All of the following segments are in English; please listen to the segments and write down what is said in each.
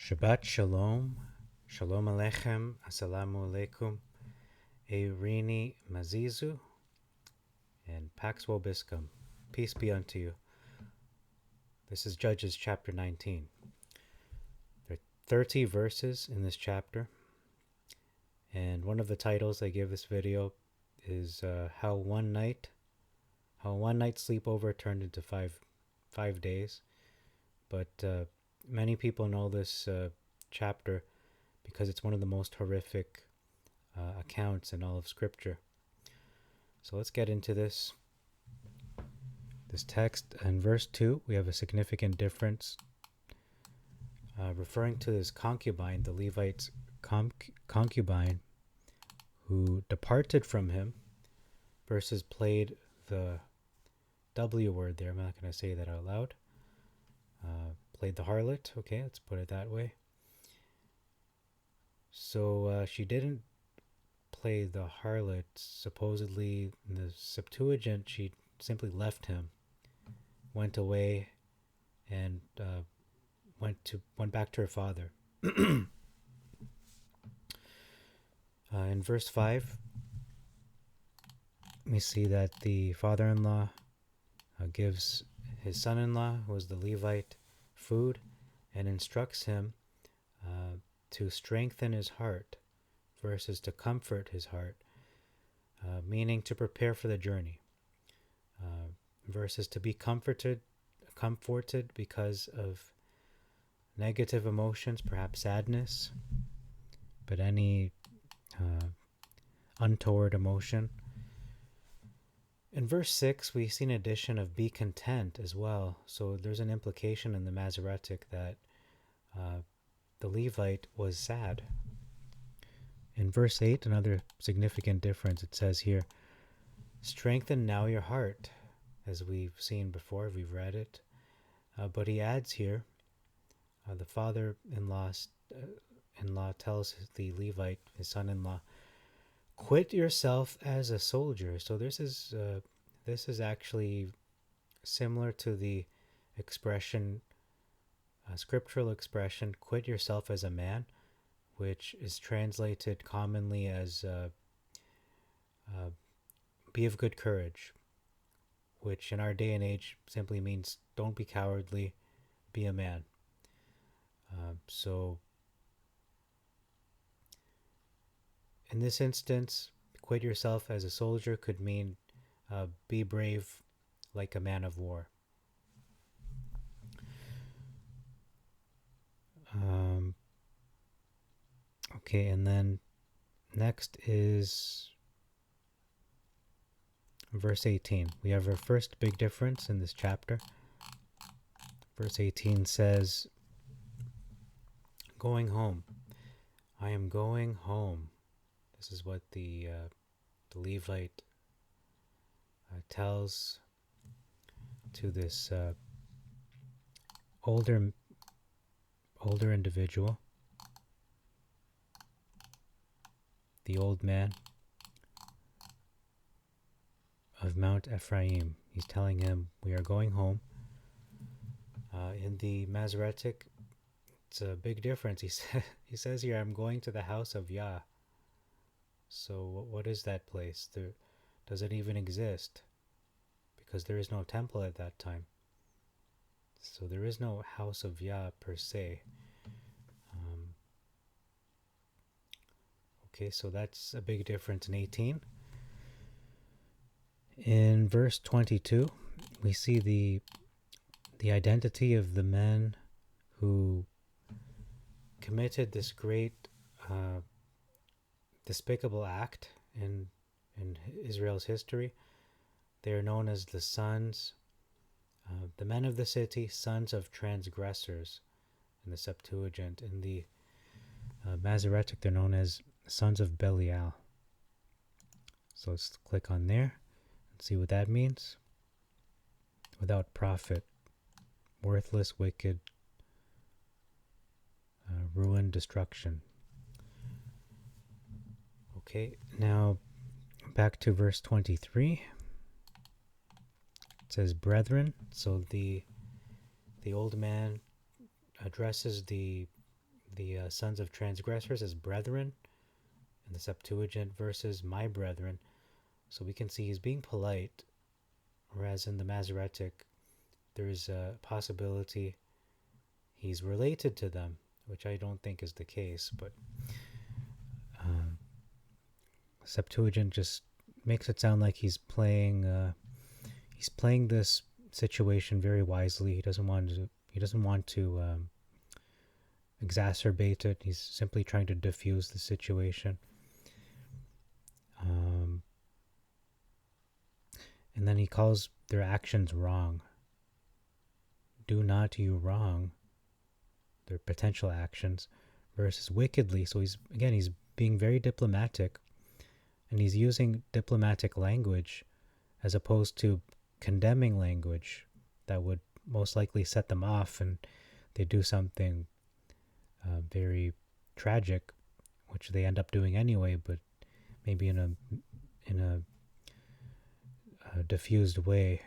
Shabbat Shalom, Shalom Aleichem, Assalamu Alaikum, Eirini Mazizu, and Pax Vobiscum. Peace be unto you. This is Judges chapter 19. There are 30 verses in this chapter, and one of the titles I give this video is how one night sleepover turned into five days. But many people know this chapter because it's one of the most horrific accounts in all of Scripture. So let's get into this text. In verse 2, we have a significant difference. Referring to this concubine, the Levite's concubine, who departed from him, versus played the W word there. I'm not going to say that out loud. Played the harlot. Okay, let's put it that way. So she didn't play the harlot. Supposedly, in the Septuagint, she simply left him, went away, and went back to her father. In verse 5, we see that the father-in-law gives his son-in-law, who is the Levite, food and instructs him to strengthen his heart versus to comfort his heart, meaning to prepare for the journey, versus to be comforted because of negative emotions, perhaps sadness, but any untoward emotion. In verse 6, we see an addition of be content as well. So there's an implication in the Masoretic that the Levite was sad. In verse 8, another significant difference. It says here, strengthen now your heart, as we've seen before, we've read it. But he adds here, the father-in-law tells the Levite, his son-in-law, quit yourself as a soldier. So this is actually similar to the expression, scriptural expression, quit yourself as a man, which is translated commonly as be of good courage, which in our day and age simply means don't be cowardly, be a man. So in this instance, quit yourself as a soldier could mean be brave like a man of war. Okay, and then next is verse 18. We have our first big difference in this chapter. Verse 18 says, going home. I am going home. This is what the Levite tells to this older individual, the old man of Mount Ephraim. He's telling him, we are going home. In the Masoretic, it's a big difference. He says here, I'm going to the house of Yah. So what is that place? Does it even exist? Because there is no temple at that time. So there is no house of Yah per se. Okay, so that's a big difference in 18. In verse 22, we see the identity of the men who committed this great despicable act in Israel's history. They are known as the sons, the men of the city, sons of transgressors in the Septuagint. In the Masoretic, they're known as sons of Belial. So let's click on there and see what that means. Without profit, worthless, wicked, ruin, destruction. Okay, now back to verse 23. It says, brethren. So the old man addresses the the sons of transgressors as brethren in the Septuagint versus my brethren. So we can see he's being polite, whereas in the Masoretic, there's a possibility he's related to them, which I don't think is the case. But Septuagint just makes it sound like he's playing this situation very wisely. He doesn't want to exacerbate it. He's simply trying to diffuse the situation. And then he calls their actions wrong. Do not you wrong their potential actions versus wickedly. So he's being very diplomatic, and he's using diplomatic language as opposed to condemning language that would most likely set them off and they do something very tragic, which they end up doing anyway, but maybe in a diffused way,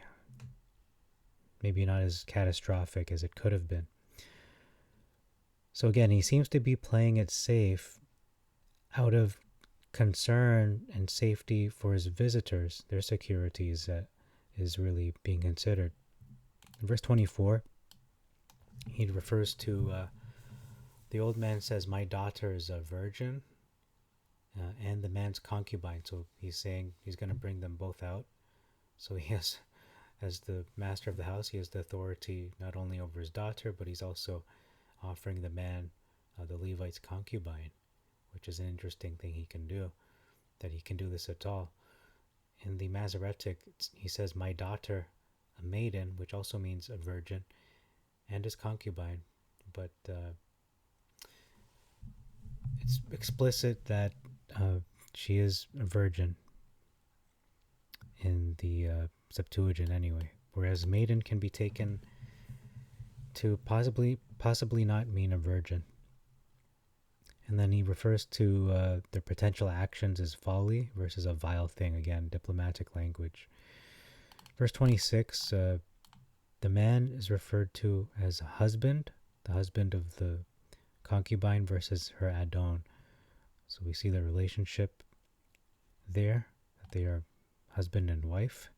maybe not as catastrophic as it could have been. So again, he seems to be playing it safe out of concern and safety for his visitors. Their security is really being considered. In verse 24, he refers to the old man says, "My daughter is a virgin," and the man's concubine. So he's saying he's going to bring them both out. So he has, as the master of the house, he has the authority not only over his daughter, but he's also offering the man the Levite's concubine, which is an interesting thing he can do, that he can do this at all. In the Masoretic, he says, "My daughter, a maiden," which also means a virgin, and his concubine. But it's explicit that she is a virgin in the Septuagint anyway, whereas maiden can be taken to possibly not mean a virgin. And then he refers to their potential actions as folly versus a vile thing. Again, diplomatic language. Verse 26, the man is referred to as a husband, the husband of the concubine versus her adon. So we see the relationship there, that they are husband and wife,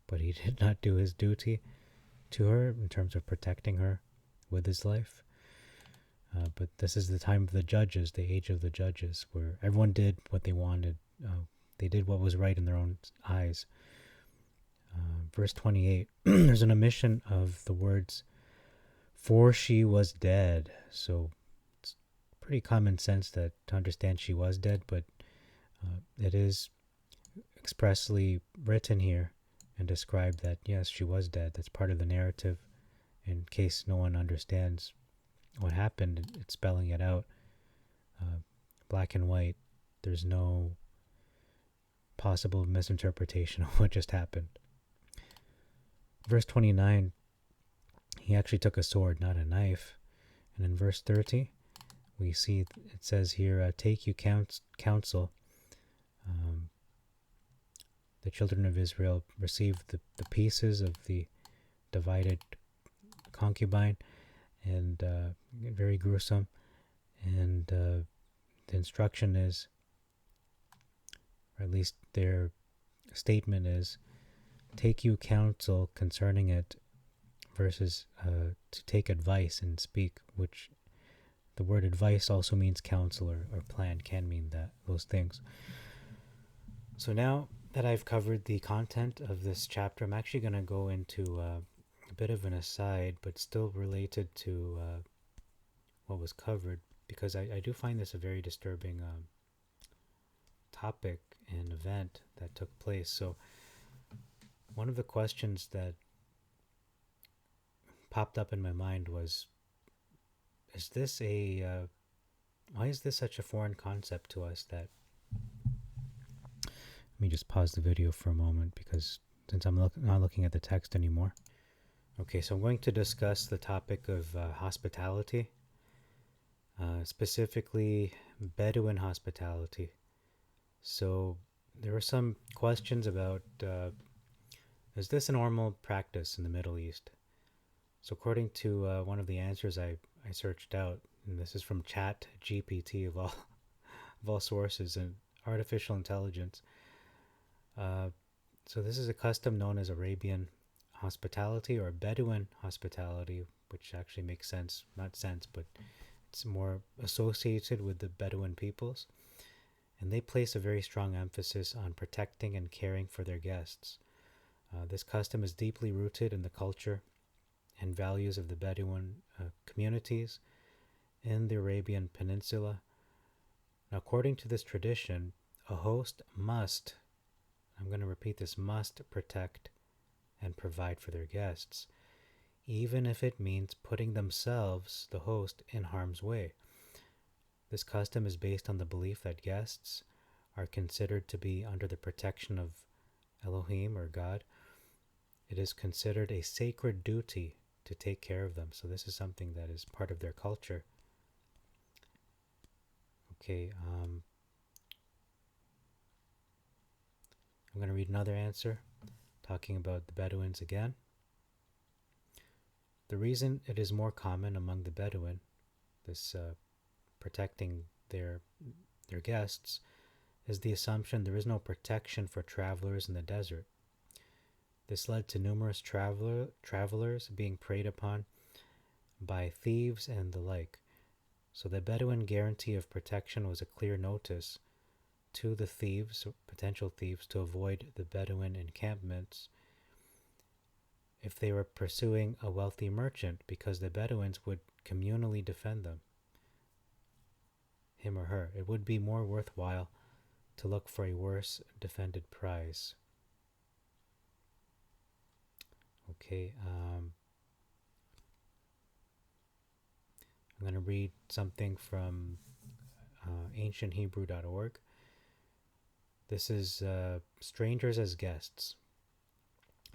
but he did not do his duty to her in terms of protecting her with his life. But this is the time of the judges, the age of the judges, where everyone did what they wanted. They did what was right in their own eyes. Verse 28, there's an omission of the words, "for she was dead." So it's pretty common sense that to understand she was dead, but it is expressly written here and described that, yes, she was dead. That's part of the narrative. In case no one understands what happened, it's spelling it out, black and white. There's no possible misinterpretation of what just happened. Verse 29, he actually took a sword, not a knife. And in verse 30, we see it says here, "Take you counsel." The children of Israel received the pieces of the divided concubine, and very gruesome. And the instruction is, or at least their statement is, "Take you counsel concerning it," versus to take advice and speak, which the word advice also means counsel or plan, can mean those things. So now that I've covered the content of this chapter, I'm actually going to go into a bit of an aside, but still related to what was covered, because I do find this a very disturbing topic and event that took place. So one of the questions that popped up in my mind was, why is this such a foreign concept to us? That, let me just pause the video for a moment, because since I'm not looking at the text anymore. Okay, so I'm going to discuss the topic of hospitality, specifically Bedouin hospitality. So there were some questions about, is this a normal practice in the Middle East? So according to one of the answers I searched out, and this is from Chat GPT of all sources and artificial intelligence. Uh, so this is a custom known as Arabian hospitality or Bedouin hospitality, which actually makes sense, not sense, but it's more associated with the Bedouin peoples. And they place a very strong emphasis on protecting and caring for their guests. This custom is deeply rooted in the culture and values of the Bedouin communities in the Arabian Peninsula. Now, according to this tradition, a host must, I'm going to repeat this, must protect and provide for their guests, even if it means putting themselves, the host, in harm's way. This custom is based on the belief that guests are considered to be under the protection of Elohim or God. It is considered a sacred duty to take care of them. So this is something that is part of their culture. Okay, I'm going to read another answer talking about the Bedouins again. The reason it is more common among the Bedouin, this protecting their guests, is the assumption there is no protection for travelers in the desert. This led to numerous travelers being preyed upon by thieves and the like. So the Bedouin guarantee of protection was a clear notice to the thieves, potential thieves, to avoid the Bedouin encampments if they were pursuing a wealthy merchant, because the Bedouins would communally defend them, him or her. It would be more worthwhile to look for a worse defended prize. Okay, I'm going to read something from ancienthebrew.org. This is strangers as guests.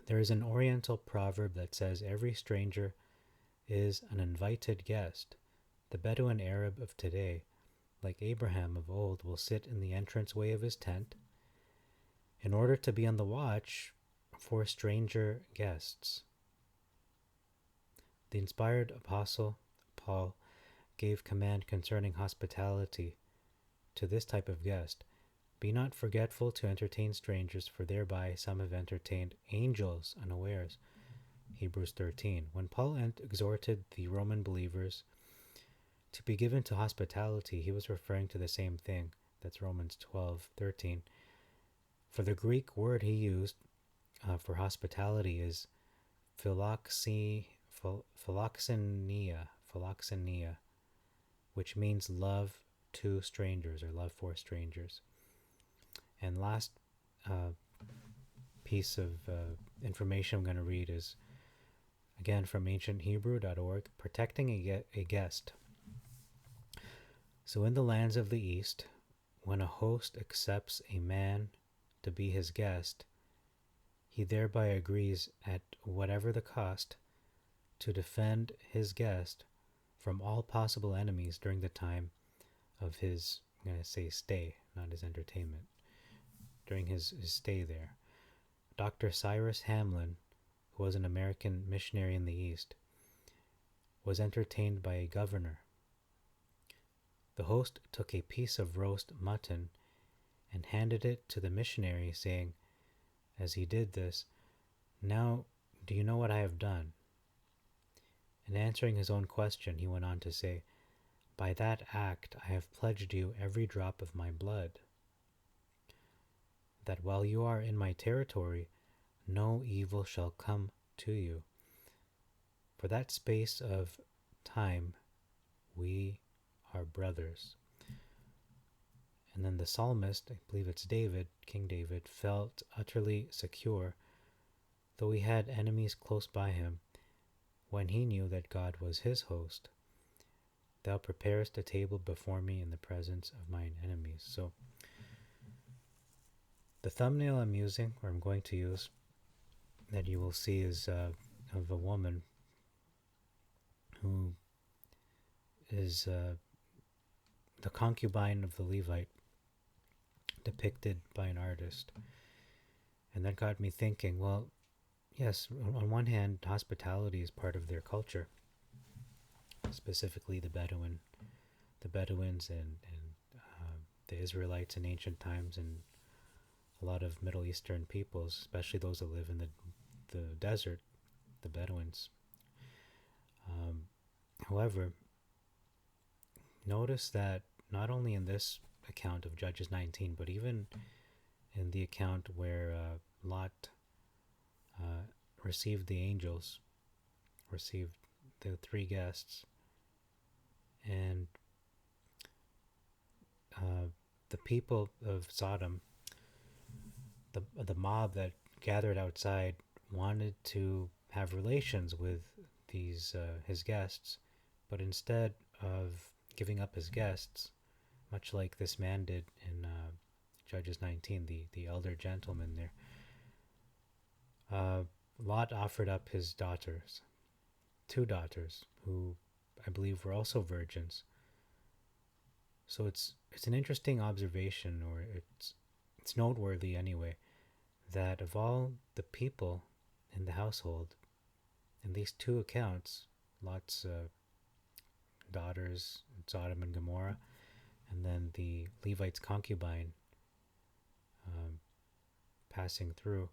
There is an Oriental proverb that says every stranger is an invited guest. The Bedouin Arab of today, like Abraham of old, will sit in the entranceway of his tent in order to be on the watch for stranger guests. The inspired apostle Paul gave command concerning hospitality to this type of guest. Be not forgetful to entertain strangers, for thereby some have entertained angels unawares. Hebrews 13. When Paul exhorted the Roman believers to be given to hospitality, he was referring to the same thing. That's Romans 12:13. For the Greek word he used for hospitality is philoxenia, which means love to strangers or love for strangers. And last piece of information I'm going to read is again from ancienthebrew.org, protecting a guest. So in the lands of the East, when a host accepts a man to be his guest, he thereby agrees, at whatever the cost, to defend his guest from all possible enemies during the time of his, I'm going to say stay, not his entertainment, during his stay there. Dr. Cyrus Hamlin, who was an American missionary in the East, was entertained by a governor. The host took a piece of roast mutton and handed it to the missionary, saying, as he did this, "Now, do you know what I have done?" In answering his own question, he went on to say, "By that act I have pledged you every drop of my blood, that while you are in my territory, no evil shall come to you. For that space of time we are brothers." And then the psalmist, I believe it's David, King David, felt utterly secure, though he had enemies close by him, when he knew that God was his host. Thou preparest a table before me in the presence of mine enemies. So the thumbnail I'm using, or I'm going to use, that you will see is of a woman who is the concubine of the Levite, depicted by an artist. And that got me thinking, well, yes, on one hand, hospitality is part of their culture, specifically the Bedouin the Bedouins and the Israelites in ancient times, and a lot of Middle Eastern peoples, especially those that live in the desert, the Bedouins. Um, However, notice that not only in this account of Judges 19, but even in the account where Lot uh, received the angels, received the three guests, and uh, the people of Sodom, the mob that gathered outside, wanted to have relations with these his guests, but instead of giving up his guests, much like this man did in Judges 19, the elder gentleman there, uh, Lot offered up his daughters, two daughters, who I believe were also virgins. So it's an interesting observation, or it's noteworthy anyway, that of all the people in the household, in these two accounts, Lot's daughters, Sodom and Gomorrah, and then the Levite's concubine um, passing through,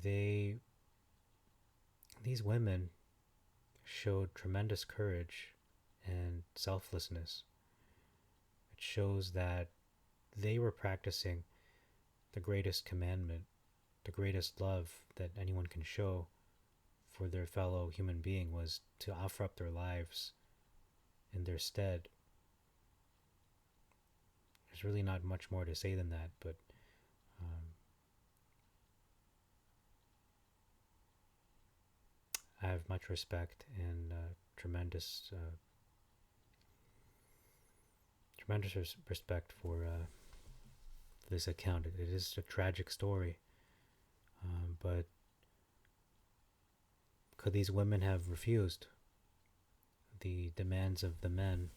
they these women showed tremendous courage and selflessness. It shows that they were practicing the greatest commandment, the greatest love that anyone can show for their fellow human being, was to offer up their lives in their stead. There's really not much more to say than that, but um, I have much respect and tremendous respect for this account. It is a tragic story, but could these women have refused the demands of the men,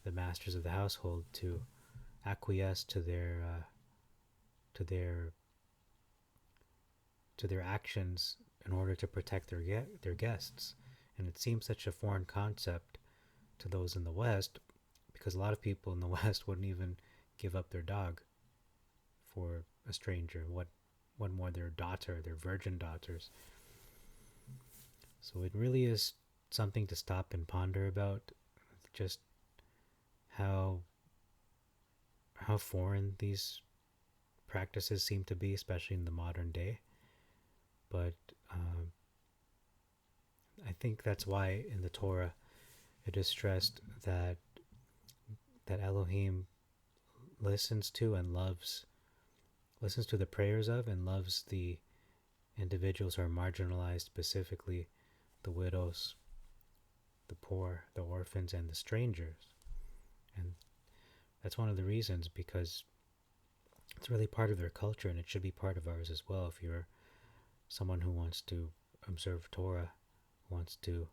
the masters of the household, to acquiesce to their to their actions in order to protect their guests? And it seems such a foreign concept to those in the West, because a lot of people in the West wouldn't even give up their dog for a stranger. What more their daughter, their virgin daughters? So it really is something to stop and ponder about, just how foreign these practices seem to be, especially in the modern day. But I think that's why in the Torah it is stressed that Elohim listens to and listens to the prayers of and loves the individuals who are marginalized, specifically the widows, the poor, the orphans, and the strangers. And that's one of the reasons, because it's really part of their culture, and it should be part of ours as well. If you're someone who wants to observe Torah, wants to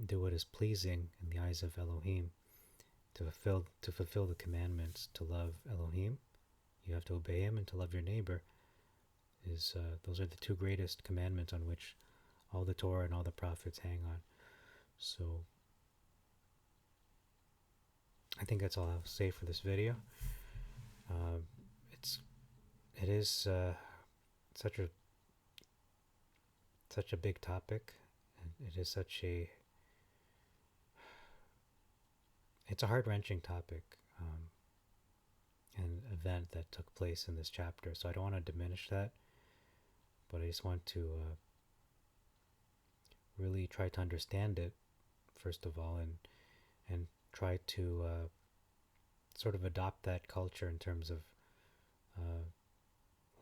do what is pleasing in the eyes of Elohim, to fulfill the commandments, to love Elohim, you have to obey him, and to love your neighbor is those are the two greatest commandments on which all the Torah and all the prophets hang on. So I think that's all I'll say for this video. Uh, it is such a big topic, and it is it's a heart-wrenching topic, an event that took place in this chapter. So I don't want to diminish that, but I just want to really try to understand it first of all, and try to sort of adopt that culture in terms of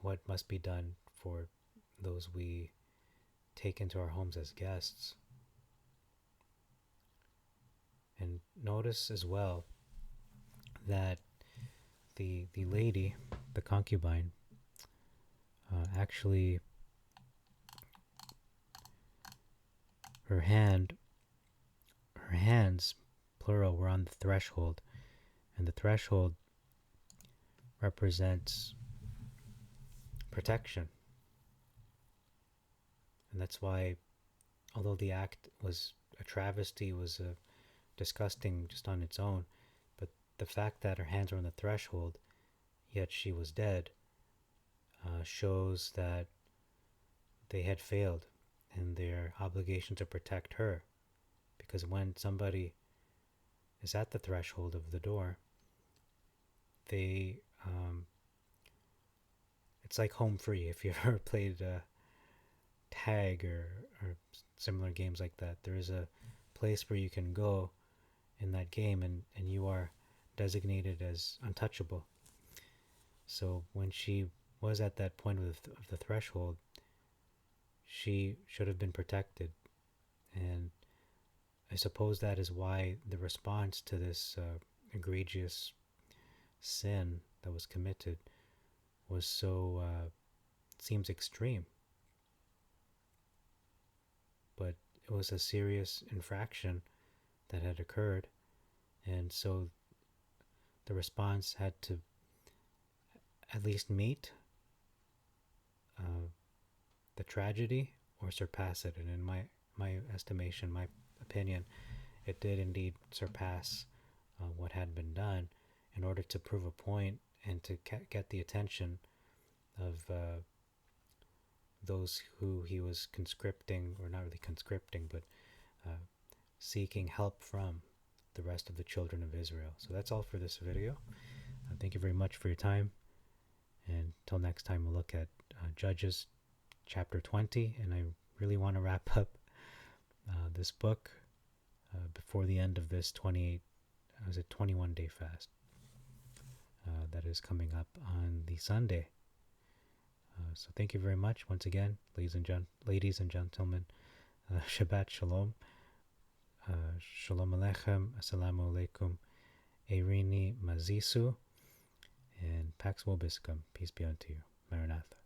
what must be done for those we take into our homes as guests. And notice as well that the lady, the concubine, actually her hands, plural, were on the threshold, and the threshold represents protection. And that's why, although the act was a travesty, was disgusting just on its own, but the fact that her hands were on the threshold, yet she was dead, shows that they had failed in their obligation to protect her. Because when somebody is at the threshold of the door, they it's like home free. If you ever played tag or similar games like that, there is a place where you can go in that game, and you are designated as untouchable. So when she was at that point of the threshold, she should have been protected. And I suppose that is why the response to this egregious sin that was committed was so, seems extreme. But it was a serious infraction that had occurred, and so the response had to at least meet uh, the tragedy or surpass it. And in my estimation, my opinion, it did indeed surpass what had been done in order to prove a point and to get the attention of those who he was conscripting, or not really conscripting, but uh, seeking help from the rest of the children of Israel. So that's all for this video. Thank you very much for your time. And until next time, we'll look at Judges chapter 20. And I really want to wrap up this book before the end of this 21 day fast that is coming up on the Sunday. So thank you very much once again, ladies and gentlemen. Shabbat Shalom. Shalom Aleichem. Assalamu Alaikum. Eirini Mazisu. And Pax Vobiscum. Peace be unto you. Maranatha.